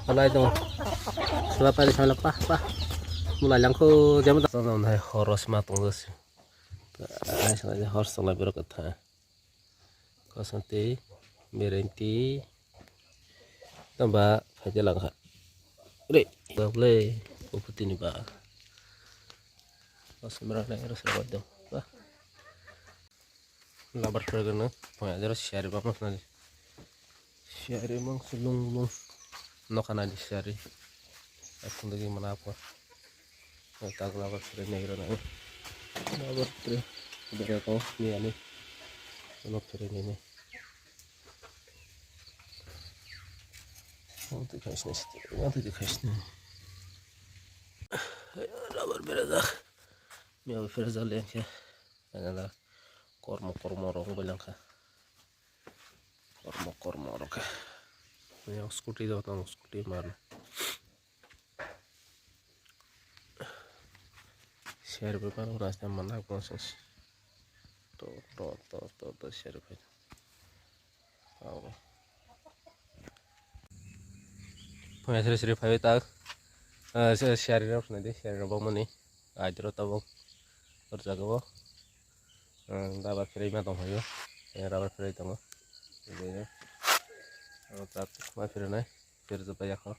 Mulai dong. Selapa di sana pa. Mulai lang ko jam ta no nai horos matung dos. Ai sana horos sana biro katha. Kosante berenti tambah aja lang ha. Re, boleh uputi ni ba. Pas merah na harus rawat dong. Wah. Labar tergena. Pokoknya harus share ba mas nali. Share mang sulung no kana di share. Aku lagi mana apa. Tak labar tergena negara na. Labar ter. Udah kau ni ani. No tergena ni. Nanti kasih. Labar berazak. Miau berazak yang ke. Adalah kormo rong bilang ka. Kormo rong ka. Yang skuti daw tang skuti mar. Share pe par rasta mana proses. To share pe. Aw. Punya seri 5 tak. Share na usna de share na bomani. Aidro tabong. Kerja ko. Dapat free ma tong hayo. Dapat free tong. Ini. Tak ma free na. Free to paya ko.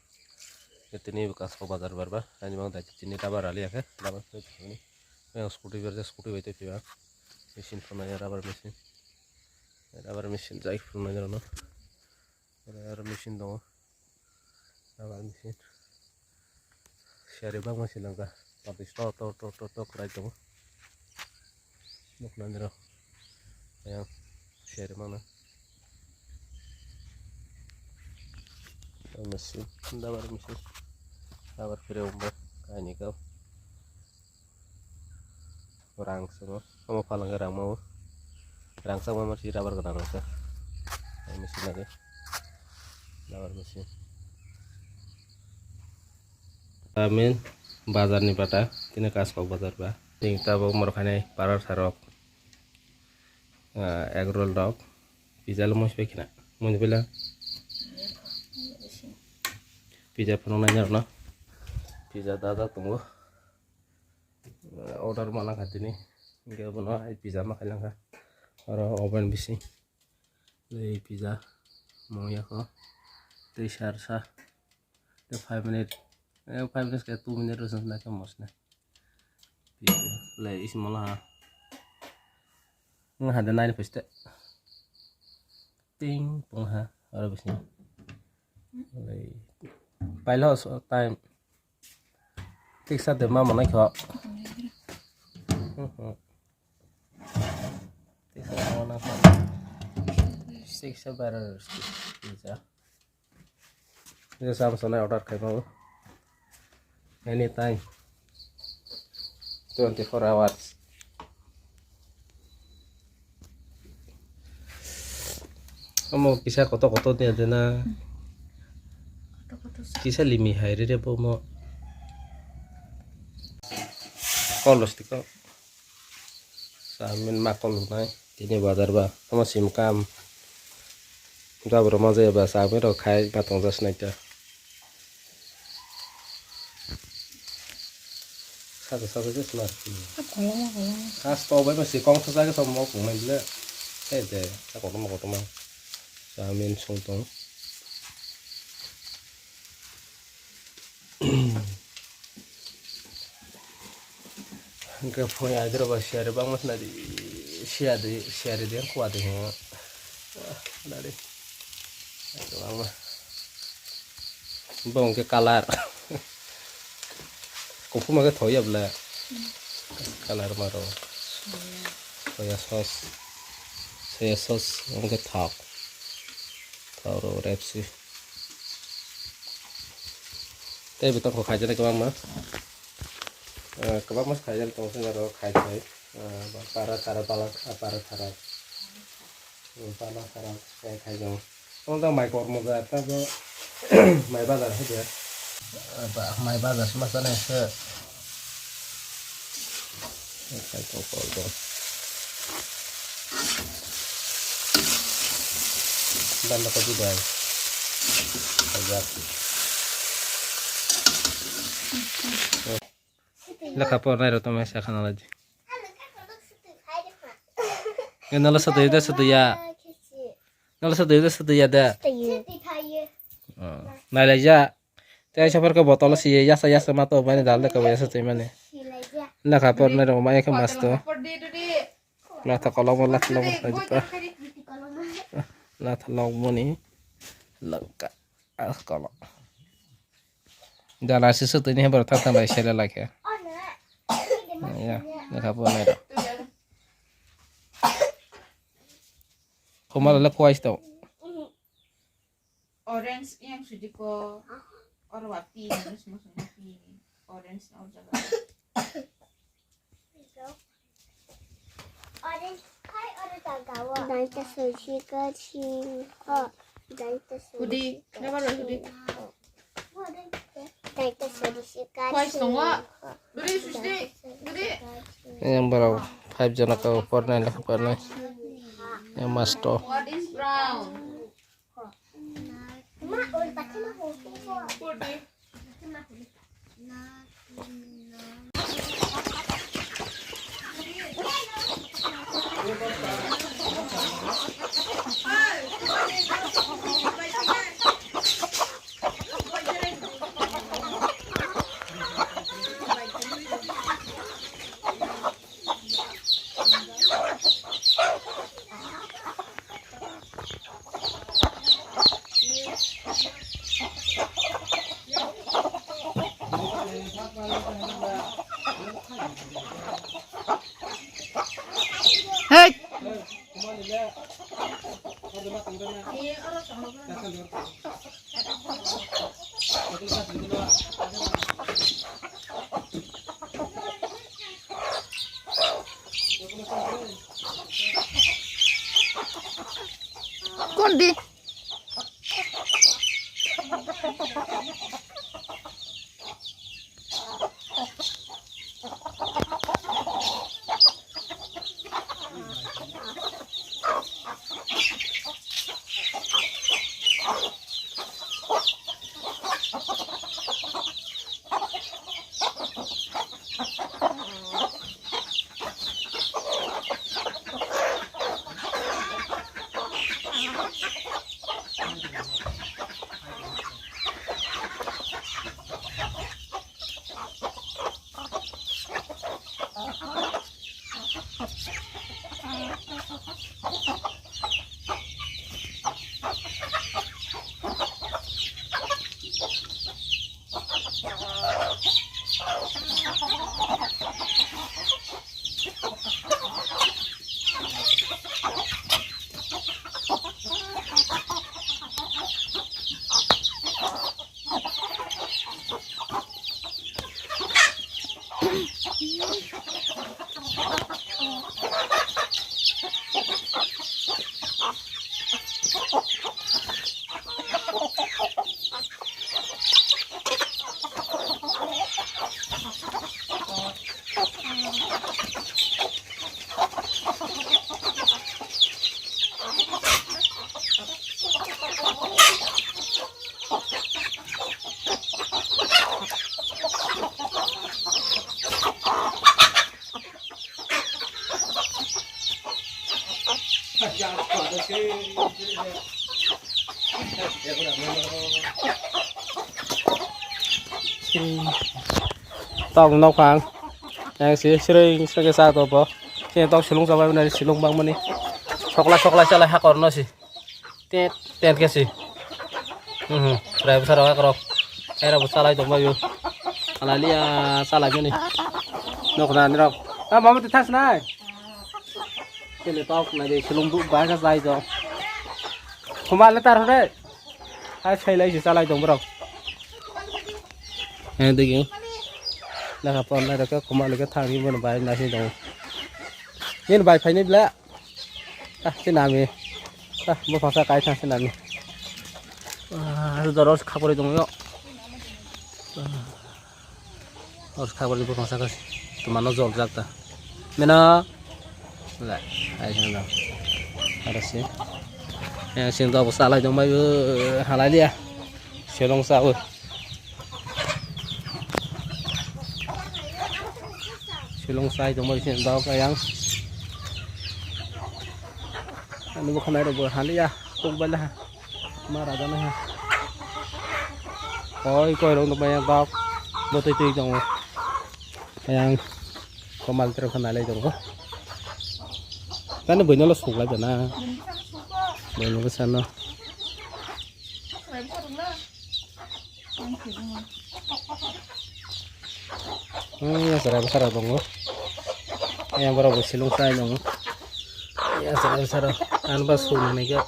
Itini bekas ko bazar barbar. Ani mang dai tini tabar ali ya. Dapat free ini. Yang skuti berja skuti bete tiba. Mesin phone ya rubber mesin jai phone na no. Rubber mesin dong. Rubber mesin. Share bang masih langka. Tapi to krai dong. Nuk nandiro. Yang share mana? Mesin, dapat free umbo. Ini kau. Orang semua, kamu palang gerang mau. Gerang sama masih dapat gerang sa. Mesin lagi. Dapat mesin. Amin. Bazar ni pata. Tini kas kau bazar ba. Ting tabu morkhane parar sarok. Egg roll dog. Pizza lo mau spekina. Mau bilang. Pizza penuh nanya no. Pizza dada tunggu. Order mana kat ini? Enggak penuh. Pizza makan langka. Orang oven bisi. Ini pizza mau ya kok. Ini sharsa. Ini 5 minutes. 5 minutes kayak 2 minutes terus nanti mosnya. Pizza. Lai isi malah. Nggak ada naik pasti. Ting pengha. Orang bisi. Lai. Pilot time. Tik sa de mama nak kok. Tik sa mama nak. Tik sa barar pizza. Ini sama sana order kai mau. Anytime. 24 hours. Kamu kisah koto-koto ni ada na. Kisah limi hari dia mau kolos tiko samin makol nai ini bazar ba sama sim kam kita bermaza ya ba samin ro khai matong jas nai ta satu jas mar khas to ba masih kong sa ka som mo kung mai le de ta ko ma samin song tong Enggak punya aja lah share bang mas nadi share dia kuat deh ada deh itu bang bang ke kalar kupu maga thoya bela kalar maro soya sauce mungkin taruh repsi tapi betul kok aja deh bang mas kebab mas kayak tong sing karo kayak para palak para kayak dong tong tong mai kormo ga ta bo mai bazar he dia mai bazar sama sana se kayak tong dan dapat juga kayak Laka por nai roto mai sakana lagi. Nala satu ya. Nala satu ya dah. Nai aja. Teh siapa ke botol sih ya saya sama tuh mana dalam ke biasa tuh mana. Laka por nai roto mai ke mas tuh. Lah tak kalau mau lah aja tuh. Lah kalau mau nih. Lengkap. Kalau. Jalan sisi tuh ini baru tak tambah istilah lagi. Ya, laka por nai roto. Kumalah kuais tau. Orange yang sudah ko orang wapi terus masuk wapi orange na jaga. Orange kai orang tagawa. Dan sushi kacang. Oh, dan sushi. Hudi, kenapa ada hudi? Dan sushi kacang. Kuais tunggu. Hudi sushi, hudi. Yang baru 5 jana ke pornai lah pornai. Yang mas to. What is brown? Hudi. Hey. Kundi. Tong nong khoang yang sering sebagai satu apa sih tong silung sampai dari silung bang mani sokla salah hak orno sih tet ke sih berapa besar orang kerok era besar itu mayu alalia salah gini nok nani rok mama tu tas nai ini tong nadi silung bu bahasa saya itu kembali taruh deh saya lagi salah itu berok ini dingin nah apa nak dekat kembali ke thang ini mana baik nasi dong ini baik ini bila sinami mau fasa kait thang sinami terus kabur itu nggak harus kabur itu fasa kas teman nozol jakta mana lah ayo sana ada sih yang sini tu apa salah itu mayu halal dia selong sahur silong sai dong mai sin dau ka yang anu bu khamai ro hali ya tung bala mara da na ha coi rong tụi bay dau bo tui tui dong yang komal ter khana lai dong ko kan bui nó suk lai bana bui nó san no Besar dong yang berapa silung saya dong ya besar an basu nih kak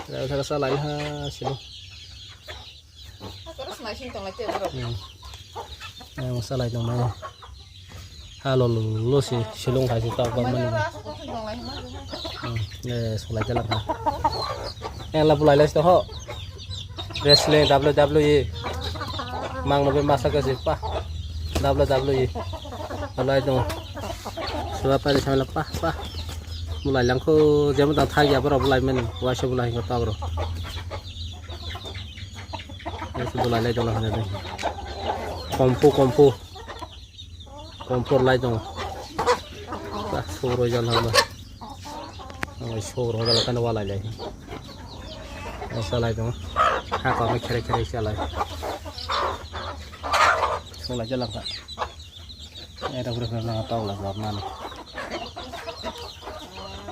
besar salah ya silung yang salah dong mana halo lu sih silung kasih tahu kamu ya salah jalan yang lapu lagi itu ho wrestling WWE mang lebih masa ke siapa WWE mulai dong sebab pada saya lepas mulai langko jamu tak thai ya bro mulai men wasa mulai ngata bro itu mulai lagi dong lah ni kompor lagi dong suruh jalan lah suruh jalan kan wala lagi lagi dong hak kami kira-kira salah soalnya jalan kak ada berapa nggak tahu lah buat mana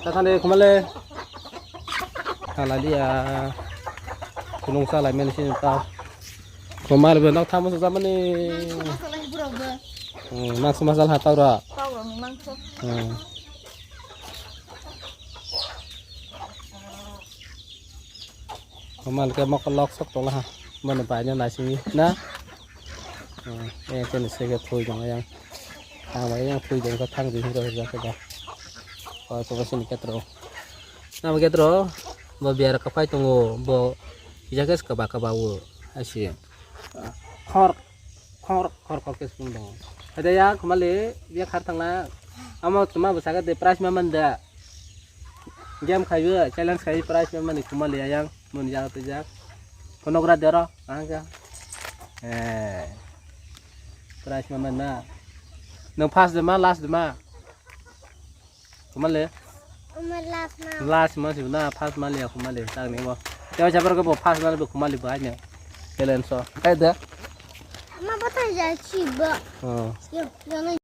kita deh kembali kalau dia gunung salah mana sih tahu kembali benar tamu sama nih maksud masalah tahu lah memang tuh kembali ke mau kelok sok tuh lah mana banyak nasi nah trên xe cái thui trong yang hàng mấy yang thui trong có thang gì rồi ra cái đó rồi tôi xin cái trâu nào cái trâu mà biar cái phải tunggu bo jaga ke bawah asyik khor ke sundong ada ya kembali dia khatanglah ama cuma besar ke price memang dah game kayu challenge kayu price memang di kembali yang menjauh tejak konogra dero angka price mana na nang pass dema last dema kemana last masih na pass mana ya kemana tang ni mo jauh cabar ke bo pass mana bo kemana banyak kalian so ada Mama tak jadi ciba.